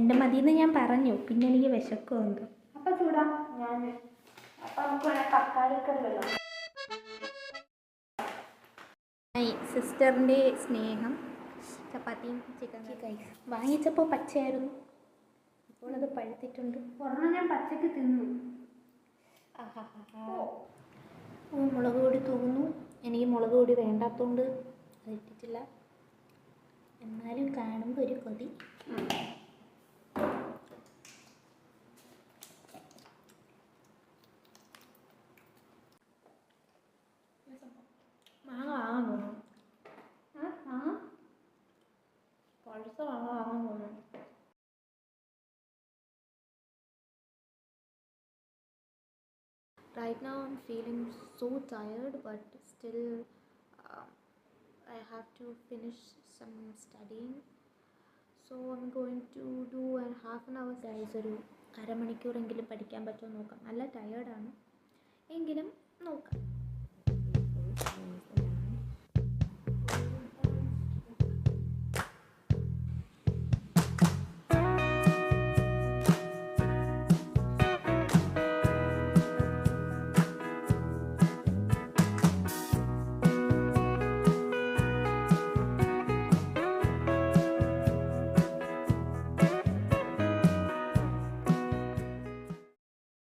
രണ്ട് മതിയെന്ന് ഞാൻ പറഞ്ഞു, പിന്നെ എനിക്ക് വിശക്കുമെന്തോ. അപ്പം ചൂടാ ഞാൻ. അപ്പം നമുക്ക് തക്കാളിക്കറിയല്ലോ. സിസ്റ്ററിൻ്റെ സ്നേഹം ചപ്പാത്തിയും ചിക്കൻ കറി വാങ്ങിച്ചപ്പോൾ പച്ചയായിരുന്നു, ഇപ്പോൾ അത് പഴുത്തിട്ടുണ്ട്. ഒരെണ്ണം ഞാൻ പച്ചക്ക് തിന്നു. മുളക് പൊടി തൂകുന്നു. എനിക്ക് മുളക് പൊടി വേണ്ടാത്തതുകൊണ്ട് അത് ഇട്ടിട്ടില്ല, എന്നാലും കാണുമ്പോൾ ഒരു കൊതി. മാങ്ങ വാങ്ങാൻ തോന്നുന്നു. പഴുത്ത മാങ്ങ വാങ്ങാൻ തോന്നുന്നു. Right now I'm feeling so tired, but still I have to finish some studying, so I'm going to do a half an hour. Guys, ഒരു അരമണിക്കൂറെങ്കിലും പഠിക്കാൻ പറ്റുമോ നോക്കാം. നല്ല ടയേർഡാണ്, എങ്കിലും നോക്കാം.